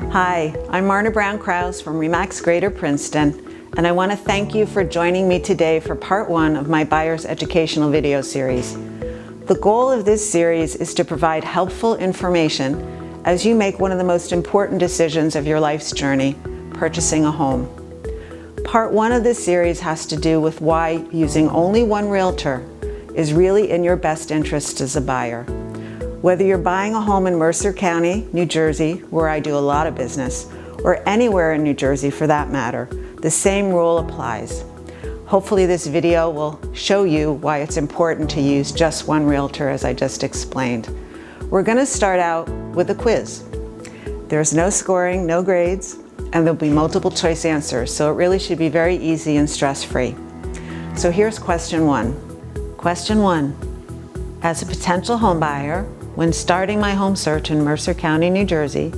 Hi, I'm Marna Brown-Krausz from RE/MAX Greater Princeton, and I want to thank you for joining me today for part 1 of my buyer's educational video series. The goal of this series is to provide helpful information as you make one of the most important decisions of your life's journey, purchasing a home. Part 1 of this series has to do with why using only one realtor is really in your best interest as a buyer. Whether you're buying a home in Mercer County, New Jersey, where I do a lot of business, or anywhere in New Jersey for that matter, the same rule applies. Hopefully this video will show you why it's important to use just one realtor, as I just explained. We're going to start out with a quiz. There's no scoring, no grades, and there'll be multiple choice answers, so it really should be very easy and stress-free. So here's question 1. Question 1. As a potential home buyer, when starting my home search in Mercer County, New Jersey,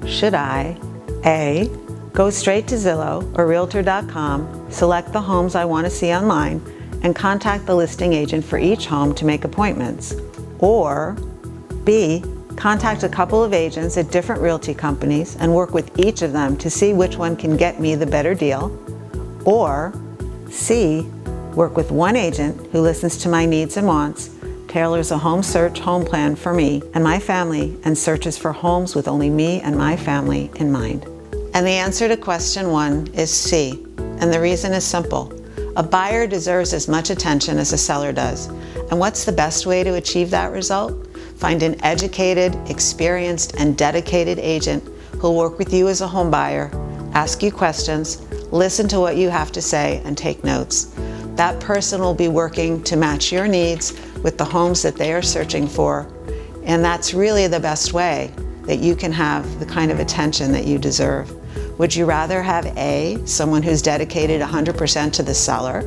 should I A. Go straight to Zillow or Realtor.com, select the homes I want to see online, and contact the listing agent for each home to make appointments? Or B. Contact a couple of agents at different realty companies and work with each of them to see which one can get me the better deal? Or C. Work with one agent who listens to my needs and wants, tailors a home search home plan for me and my family, and searches for homes with only me and my family in mind? And the answer to question 1 is C. And the reason is simple. A buyer deserves as much attention as a seller does. And what's the best way to achieve that result? Find an educated, experienced, and dedicated agent who'll work with you as a home buyer, ask you questions, listen to what you have to say, and take notes. That person will be working to match your needs with the homes that they are searching for, and that's really the best way that you can have the kind of attention that you deserve. Would you rather have A, someone who's dedicated 100% to the seller,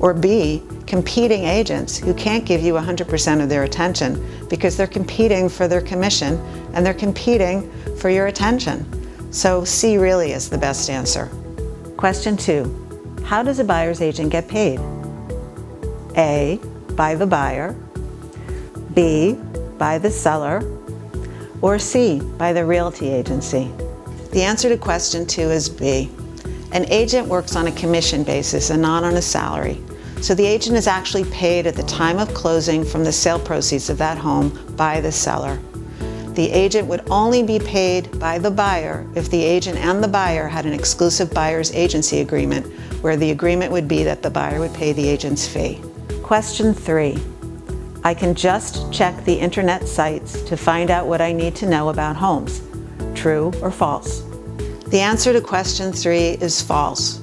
or B, competing agents who can't give you 100% of their attention because they're competing for their commission and they're competing for your attention? So C really is the best answer. Question 2. How does a buyer's agent get paid? A, by the buyer, B, by the seller, or C, by the realty agency? The answer to question 2 is B. An agent works on a commission basis and not on a salary. So the agent is actually paid at the time of closing from the sale proceeds of that home by the seller. The agent would only be paid by the buyer if the agent and the buyer had an exclusive buyer's agency agreement, where the agreement would be that the buyer would pay the agent's fee. Question 3. I can just check the internet sites to find out what I need to know about homes. True or false? The answer to question 3 is false.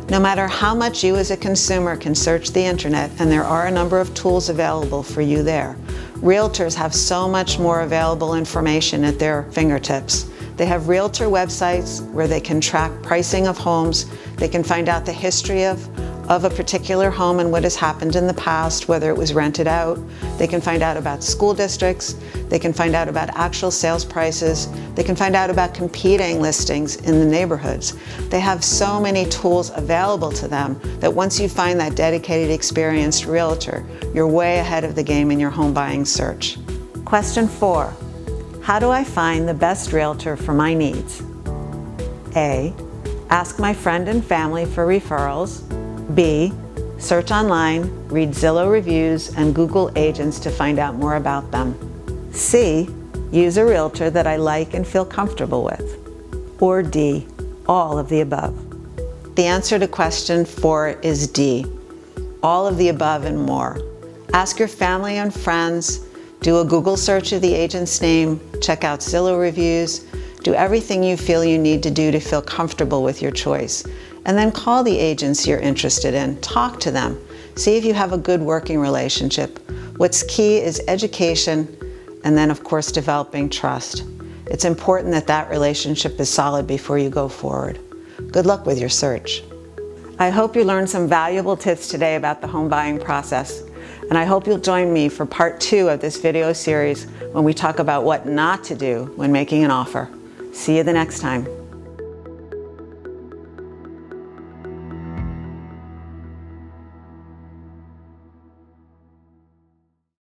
No matter how much you as a consumer can search the internet, and there are a number of tools available for you there, realtors have so much more available information at their fingertips. They have realtor websites where they can track pricing of homes. They can find out the history of a particular home and what has happened in the past, whether it was rented out. They can find out about school districts. They can find out about actual sales prices. They can find out about competing listings in the neighborhoods. They have so many tools available to them that once you find that dedicated, experienced realtor, you're way ahead of the game in your home buying search. Question 4. How do I find the best realtor for my needs? A. Ask my friend and family for referrals. B. Search online, read Zillow reviews, and Google agents to find out more about them. C. Use a realtor that I like and feel comfortable with. Or D. All of the above. The answer to question 4 is D. All of the above and more. Ask your family and friends, do a Google search of the agent's name, check out Zillow reviews, do everything you feel you need to do to feel comfortable with your choice. And then call the agents you're interested in, talk to them, see if you have a good working relationship. What's key is education, and then of course developing trust. It's important that that relationship is solid before you go forward. Good luck with your search. I hope you learned some valuable tips today about the home buying process, and I hope you'll join me for part 2 of this video series when we talk about what not to do when making an offer. See you the next time.